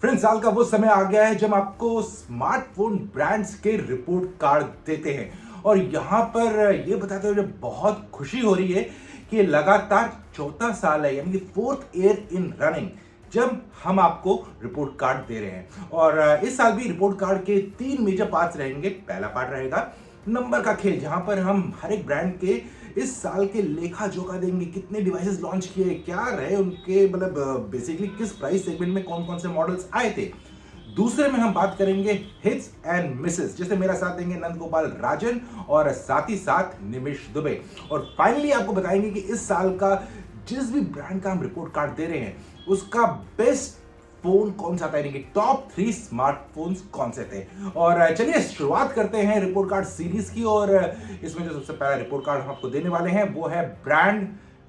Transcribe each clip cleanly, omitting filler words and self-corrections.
Friends, साल का वो समय आ गया है जब आपको स्मार्टफोन ब्रांड्स के रिपोर्ट कार्ड देते हैं और यहाँ पर ये बताते हुए बहुत खुशी हो रही है कि लगातार चौथा साल है, यानी कि फोर्थ ईयर इन रनिंग जब हम आपको रिपोर्ट कार्ड दे रहे हैं। और इस साल भी रिपोर्ट कार्ड के 3 मेजर पार्ट्स रहेंगे। पहला पार्ट रहेगा नंबर का खेल, जहां पर हम हर एक ब्रांड के इस साल के लेखा जोखा देंगे, कितने डिवाइसेस लॉन्च किए, क्या रहे उनके, मतलब बेसिकली किस प्राइस सेगमेंट में कौन कौन से मॉडल्स आए थे। दूसरे में हम बात करेंगे हिट्स एंड मिसेस, जिससे मेरा साथ देंगे नंद गोपाल राजन और साथ ही साथ निमिष दुबे। और फाइनली आपको बताएंगे कि इस साल का जिस भी ब्रांड का हम रिपोर्ट कार्ड दे रहे हैं उसका बेस्ट फोन कौन सा था, यानी कि टॉप 3 स्मार्टफोन्स कौन से थे। और चलिए शुरुआत करते हैं रिपोर्ट कार्ड सीरीज की। और इसमें जो सबसे पहला रिपोर्ट कार्ड हम आपको देने वाले हैं वो है ब्रांड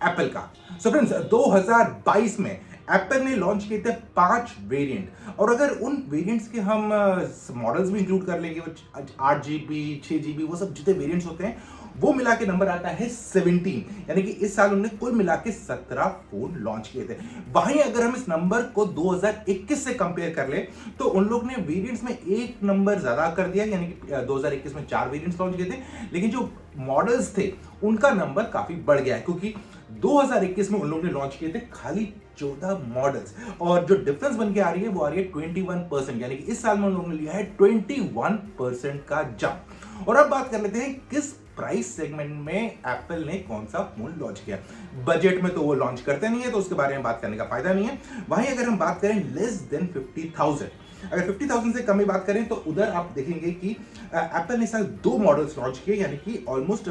एप्पल का। सो फ्रेंड्स, 2022 में एप्पल ने लॉन्च किए थे 5 वेरिएंट, और अगर उन वेरिएंट्स के हम मॉडल्स भी इंक्लूड कर लेंगे, 8GB 6GB वो सब जितने वेरिएंट्स होते हैं वो मिला के नंबर आता है 17, यानी कि इस साल उन्होंने कुल मिला के 17 फोन लॉन्च किए थे। वहीं अगर हम इस नंबर को 2021 से कंपेयर कर ले तो उन लोग ने वेरिएंट्स में एक नंबर ज्यादा कर दिया, यानी कि 2021 में 4 वेरिएंट्स लॉन्च किए थे, लेकिन जो मॉडल्स थे उनका नंबर काफी बढ़ गया है, क्योंकि 2021 में उन लोगों ने लॉन्च किए थे खाली 14 मॉडल्स। और जो डिफरेंस बन के आ रही है वो आ रही है 21%, यानी कि इस साल में उन लोगों ने लिया है 21% का जंप। और अब बात कर लेते हैं किस प्राइस सेगमेंट में एप्पल ने कौन सा फोन लॉन्च किया। बजट में तो वो लॉन्च करते नहीं है, तो उसके बारे में बात करने का फायदा नहीं है। वहीं अगर हम बात करें लेस देन 50,000, अगर 50,000 से कम ही बात करें तो उधर आप देखेंगे कि एप्पल ने साल 2 मॉडल्स लॉन्च किए, यानी कि ऑलमोस्ट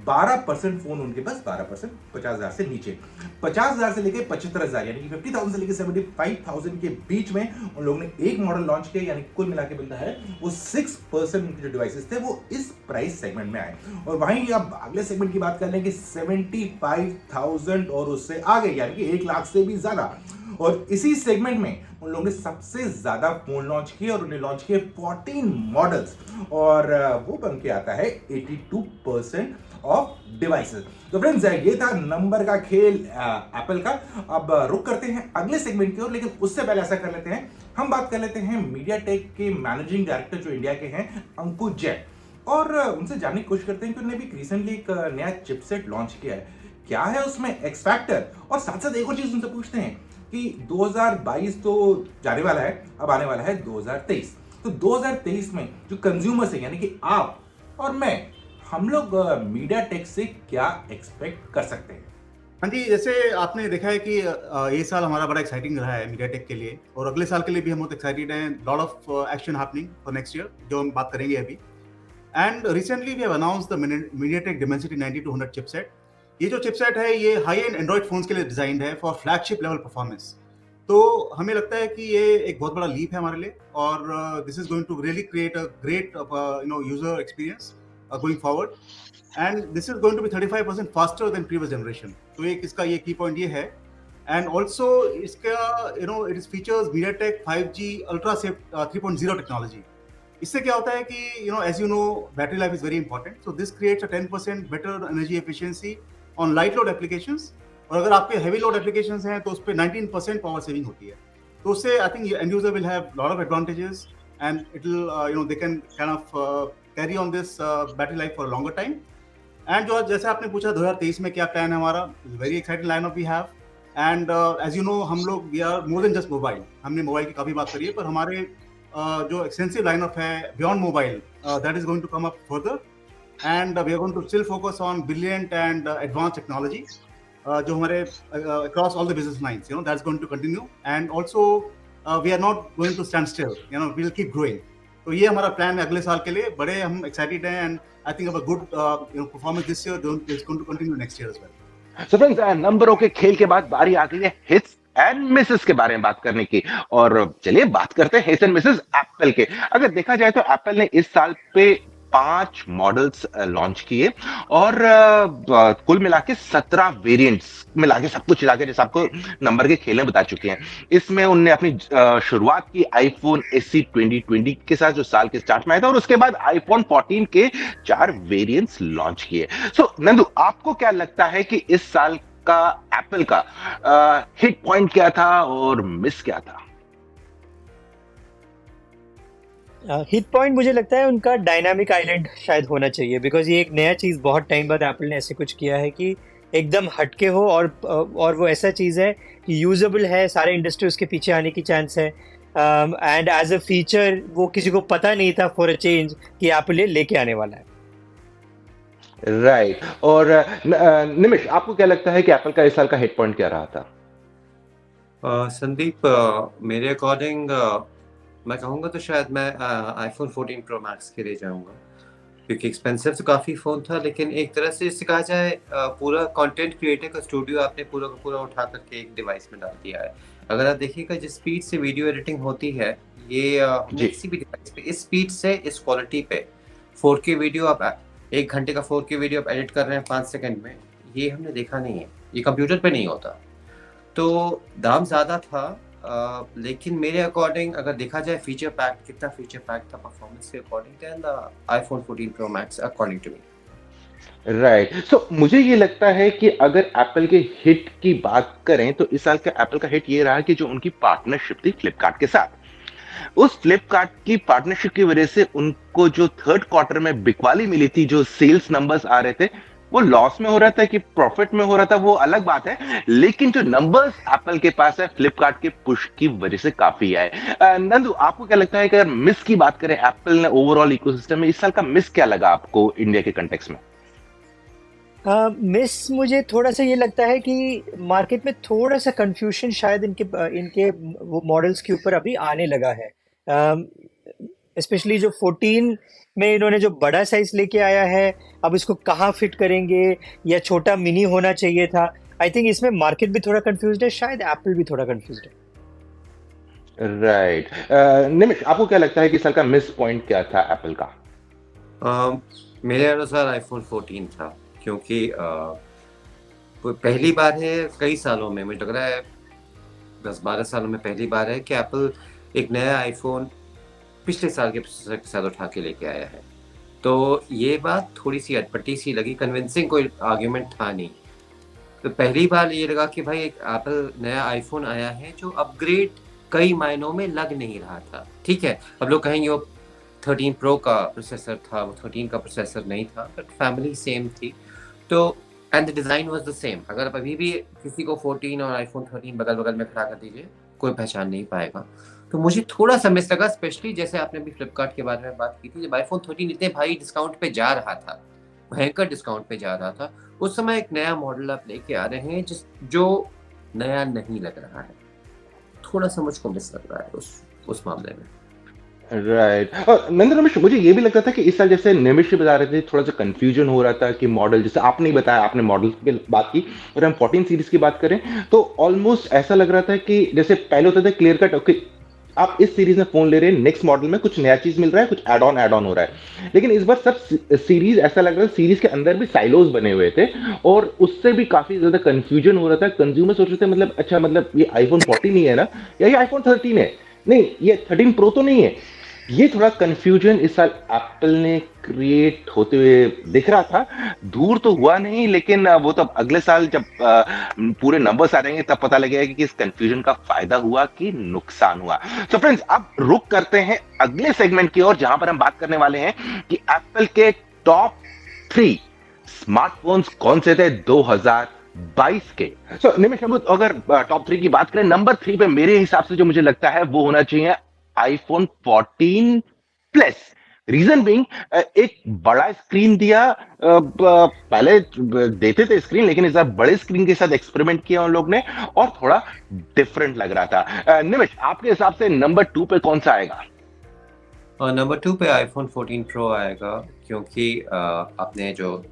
12% फोन उनके पास, 12% 50,000 से नीचे, 50,000 से लेकर 75,000, यानी कि 50,000 से लेकर 75,000 के बीच में उन लोगों ने एक मॉडल लॉन्च किया, यानी कुल मिला के मिलता है वो 6% उनके जो डिवाइसेस थे वो इस प्राइस सेगमेंट में आए। और वहीं आप अगले सेगमेंट की बात कर लेंगे 75,000 और उससे आगे, यानी कि 1 लाख से भी ज्यादा। और इसी सेगमेंट में उन लोगों ने सबसे ज्यादा फोन लॉन्च किए और उन्हें लॉन्च किए 14 मॉडल्स, और वो बन के आता है 82% ऑफ डिवाइसेस। तो फ्रेंड्स, ये था नंबर का खेल एप्पल का। अब रुक करते हैं अगले सेगमेंट की ओर, लेकिन उससे पहले ऐसा कर लेते हैं, हम बात कर लेते हैं मीडियाटेक के मैनेजिंग डायरेक्टर जो इंडिया के हैं, अंकुश जैन, और उनसे जानने की कोशिश करते हैं कि उन्होंने भी रिसेंटली एक नया चिपसेट लॉन्च किया है, क्या है उसमें एक्स फैक्टर। और साथ साथ एक और चीज उनसे पूछते हैं कि 2022 तो जाने वाला है, अब आने वाला है 2023। तो 2023 में जो कंज्यूमर्स है, यानी कि आप और मैं, हम लोग मीडियाटेक से क्या एक्सपेक्ट कर सकते हैं। हाँ जी, जैसे आपने देखा है कि ये साल हमारा बड़ा एक्साइटिंग रहा है मीडियाटेक के लिए, और अगले साल के लिए भी हम बहुत एक्साइटेड हैं। Lot of action happening for next year, जो हम बात करेंगे अभी। And recently we have announced the MediaTek Dimensity 9200 chipset. ये जो चिपसेट है ये हाई एंड एंड्रॉइड फोन्स के लिए डिजाइंड है फॉर फ्लैगशिप लेवल परफॉर्मेंस। तो हमें लगता है कि ये एक बहुत बड़ा लीप है हमारे लिए, और this is going to really create a great user experience going forward, and this is going to be 35% faster than previous generation. तो एक इसका ये की पॉइंट ये है। एंड ऑल्सो इसका it is features MediaTek 5G ultra safe 3.0 technology. इससे क्या होता है कि as you know battery life is very important, so this creates a 10% better energy efficiency on light load applications, और अगर आपके हेवी लोड एप्लीकेशंस हैं तो उस पे 19% पावर सेविंग होती है। तो उससे I think and user will have lot of advantages, and it will they can kind of carry on this battery life for a longer time. And जो जैसे आपने पूछा 2023 में क्या प्लान है हमारा, very exciting lineup we have. And as you know हम लोग we are more than just mobile, हमने मोबाइल की काफी बात करी है, पर हमारे जो एक्सटेंसिव लाइनअप है beyond mobile, that is going to come up further, and we are going to still focus on brilliant and advance technology जो हमारे across all the business lines, that's going to continue. And also we are not going to stand still, we will keep growing. तो ये हमारा plan है अगले साल के लिए, बड़े हम एक्साइटेड हैं, and I think a good performance this year is going to continue next year as well. So friends, नंबरों के खेल के बाद बारी आ गई है हिट्स एंड मिसेस के बारे में बात करने की। और चलिए बात करते हैं हिट्स एंड मिसेस एप्पल के। अगर देखा जाए तो एप्पल ने इस साल पे 5 मॉडल्स लॉन्च किए, और कुल मिला के 17 वेरिएंट्स मिला के, सब कुछ मिला के, जैसे आपको नंबर के खेल में बता चुके हैं। इसमें उनने अपनी शुरुआत की आईफोन SE 2020 के साथ, जो साल के स्टार्ट में आया था, और उसके बाद आईफोन 14 के 4 वेरिएंट्स लॉन्च किए। सो नंदू, आपको क्या लगता है कि इस साल का एप्पल का हिट पॉइंट क्या था और मिस क्या था? हिट पॉइंट मुझे लगता है उनका डायनामिक आइलैंड शायद होना चाहिए, बिकॉज ये एक नया चीज़ बहुत टाइम बाद एप्पल ने ऐसे कुछ किया है कि एकदम हटके हो, और वो ऐसा चीज़ है कि यूजेबल है, सारे इंडस्ट्री उसके पीछे आने की चांस है, एंड एज अ फीचर वो किसी को पता नहीं था फॉर अ चेंज कि एप्पल ये लेके आने वाला है। राइट। और निमिष, आपको क्या लगता है कि एप्पल का इस साल का हिट पॉइंट क्या रहा था? संदीप, मेरे अकॉर्डिंग मैं कहूँगा तो शायद मैं आईफोन 14 प्रो मैक्स के लिए जाऊँगा, क्योंकि एक्सपेंसिव तो काफ़ी फ़ोन था, लेकिन एक तरह से इससे कहा जाए पूरा कंटेंट क्रिएटर का स्टूडियो आपने पूरा का पूरा उठा करके एक डिवाइस में डाल दिया है। अगर आप देखिएगा जिस स्पीड से वीडियो एडिटिंग होती है, ये हमने जी। किसी भी डिवाइस पे इस स्पीड से इस क्वालिटी पे 4K वीडियो आप 1 घंटे का 4K वीडियो आप एडिट कर रहे हैं 5 सेकंड में, ये हमने देखा नहीं है, ये कंप्यूटर पे नहीं होता। तो दाम ज़्यादा था, लेकिन मेरे अकॉर्डिंग अगर देखा जाए फीचर पैक कितना फीचर पैक था परफॉर्मेंस के according, then the iPhone 14 pro max according to मी। राइट। सो मुझे ये लगता है कि अगर एप्पल के हिट की बात करें तो इस साल का एप्पल का हिट ये रहा कि जो उनकी पार्टनरशिप थी फ्लिपकार्ट के साथ, उस फ्लिपकार्ट की पार्टनरशिप की वजह से उनको जो थर्ड क्वार्टर में बिकवाली मिली थी, जो सेल्स नंबर्स आ रहे थे, वो लॉस में हो रहा था कि प्रॉफिट में हो रहा था वो अलग बात है, लेकिन जो नंबर्स एप्पल के पास है फ्लिपकार्ट के पुश की वजह से काफी आए। नंदू, आपको क्या लगता है कि अगर मिस की बात करें एप्पल ने ओवरऑल इकोसिस्टम में, इस साल का मिस क्या लगा आपको इंडिया के कंटेक्स्ट में? मिस मुझे थोड़ा सा ये लगता है कि मार्केट में थोड़ा सा कंफ्यूजन शायद इनके इनके वो मॉडल्स के ऊपर अभी आने लगा है, स्पेशली जो 14 में इन्होंने जो बड़ा साइज लेके आया है, अब इसको कहाँ फिट करेंगे, या छोटा मिनी होना चाहिए था। आई थिंक इसमें मार्केट भी थोड़ा कंफ्यूज्ड है, शायद एप्पल भी थोड़ा कंफ्यूज्ड है। राइट। निमिष, आपको क्या लगता है कि इस साल का मिस पॉइंट क्या था एप्पल का? मेरे अनुसार आईफोन 14 था, क्योंकि पहली बार है कई सालों में, मुझे लग रहा है 10-12 सालों में पहली बार है कि एप्पल एक नया आईफोन पिछले साल के प्रोसेसर के साथ उठा के लेके आया है। तो ये बात थोड़ी सी अटपटी सी लगी, कन्विंसिंग कोई आर्ग्यूमेंट था नहीं। तो पहली बार ये लगा कि भाई एक एप्पल नया आईफोन आया है जो अपग्रेड कई मायनों में लग नहीं रहा था। ठीक है, अब लोग कहेंगे वो 13 प्रो का प्रोसेसर था, वो 13 का प्रोसेसर नहीं था, बट फैमिली सेम थी। तो and the design was the same. अगर आप अभी भी किसी को 14 और आईफोन 13 बगल बगल में खड़ा कर दीजिए, कोई पहचान नहीं पाएगा। तो मुझे थोड़ा सा मिस लगा, स्पेशली जैसे आपने अभी फ्लिपकार्ट के बारे में बात की थी, जब आईफोन 13 इतने भारी डिस्काउंट पे जा रहा था, भयंकर डिस्काउंट पे जा रहा था, उस समय एक नया मॉडल आप लेके आ रहे हैं जो नया नहीं लग रहा है। थोड़ा सा मुझको मिस लग रहा है उस मामले में। राइट। और नंदन, रमेश, मुझे ये भी लगता था कि इस साल जैसे निमिष भी बता रहे थे, थोड़ा सा कंफ्यूजन हो रहा था कि मॉडल, जैसे आपने ही बताया, आपने मॉडल की बात की, और हम 14 सीरीज की बात करें तो ऑलमोस्ट ऐसा लग रहा था कि जैसे पहले होता था क्लियर कट, ओके आप इस सीरीज में फोन ले रहे हैं, नेक्स्ट मॉडल में कुछ नया चीज मिल रहा है, कुछ एड ऑन हो रहा है। लेकिन इस बार सब सीरीज ऐसा लग रहा है, सीरीज के अंदर भी साइलोज बने हुए थे, और उससे भी काफी ज्यादा कंफ्यूजन हो रहा था। कंज्यूमर सोच रहे थे मतलब अच्छा, मतलब ये आईफोन 14 ही है ना, या ये आईफोन 13 है, नहीं ये 13 प्रो तो नहीं है। ये थोड़ा कंफ्यूजन इस साल एप्पल ने क्रिएट होते हुए दिख रहा था। दूर तो हुआ नहीं, लेकिन वो तो अगले साल जब पूरे नंबर्स आ जाएंगे तब पता लगेगा कि इस कंफ्यूजन का फायदा हुआ कि नुकसान हुआ। तो फ्रेंड्स, अब रुक करते हैं अगले सेगमेंट की ओर, जहां पर हम बात करने वाले हैं कि एप्पल के टॉप 3 स्मार्टफोन्स कौन से थे 2022 के। निमिष, अगर टॉप 3 की बात करें, नंबर 3 पे मेरे हिसाब से जो मुझे लगता है वो होना चाहिए आईफोन 14 प्लस। रीजन बीइंग, एक बड़ा स्क्रीन दिया, पहले देते थे स्क्रीन, लेकिन इस बार बड़े स्क्रीन के साथ एक्सपेरिमेंट किया उन लोग ने, और थोड़ा डिफरेंट लग रहा था। निमिष, आपके हिसाब से नंबर 2 पे कौन सा आएगा? और नंबर 2 पे आईफोन 14 प्रो आएगा, क्योंकि आपने जो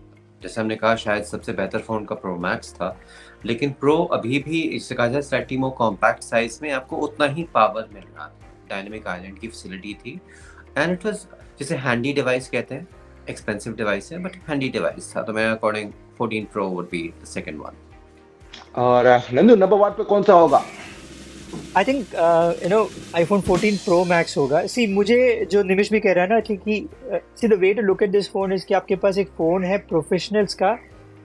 जैसे हमने कहा शायद सबसे बेहतर फ़ोन का प्रो मैक्स था, लेकिन प्रो अभी भी इससे कहा जाए स्लाइटली मोर कॉम्पैक्ट साइज में आपको उतना ही पावर मिल रहा था। डायनेमिक आइलैंड की फैसिलिटी थी, एंड इट वाज जिसे हैंडी डिवाइस कहते हैं, एक्सपेंसिव डिवाइस है बट हैंडी डिवाइस था। तो मेरे according 14 pro would be the second one. और नंदू, नंबर 1 पे कौन सा होगा? I think iPhone 14 pro max होगा। सी, मुझे जो निमिष भी कह रहा है ना कि see the way to look at this phone is कि आपके पास एक फ़ोन है प्रोफेशनल्स का,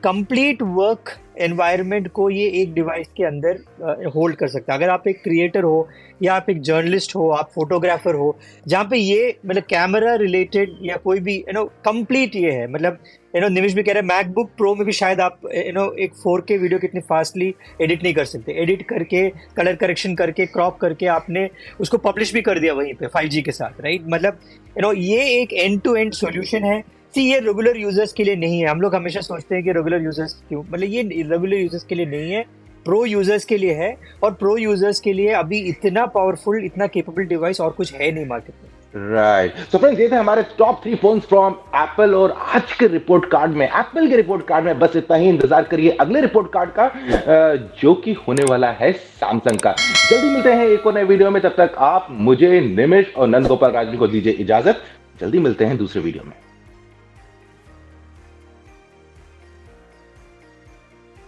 कंप्लीट वर्क एनवायरनमेंट को ये एक डिवाइस के अंदर होल्ड कर सकता है। अगर आप एक क्रिएटर हो या आप एक जर्नलिस्ट हो, आप फोटोग्राफर हो, जहाँ पे ये मतलब कैमरा रिलेटेड या कोई भी कंप्लीट ये है, मतलब निमिष भी कह रहे हैं मैकबुक प्रो में भी शायद आप एक 4K वीडियो कितनी फास्टली एडिट नहीं कर सकते। एडिट करके, कलर करेक्शन करके, क्रॉप करके आपने उसको पब्लिश भी कर दिया वहीं पे 5G के साथ, राइट। मतलब ये एक एंड टू एंड सॉल्यूशन है। ये रेगुलर यूजर्स के लिए नहीं है। हम लोग हमेशा सोचते हैं कि रेगुलर यूजर्स क्यों, मतलब ये रेगुलर यूजर्स के लिए नहीं है, प्रो यूजर्स के लिए है। और प्रो यूजर्स के लिए अभी इतना पावरफुल, इतना केपेबल डिवाइस और कुछ है नहीं मार्केट में। राइट, तो फ्रेंड्स ये थे हमारे टॉप 3 फोन्स फ्रॉम एप्पल। और आज के रिपोर्ट कार्ड में, एप्पल के रिपोर्ट कार्ड में बस इतना ही। इंतजार करिए अगले रिपोर्ट कार्ड का, जो कि होने वाला है सैमसंग का। जल्दी मिलते हैं एक और नए वीडियो में। तब तक आप मुझे, निमिष और नंद गोपाल राजू को दीजिए इजाजत। जल्दी मिलते हैं दूसरे वीडियो में।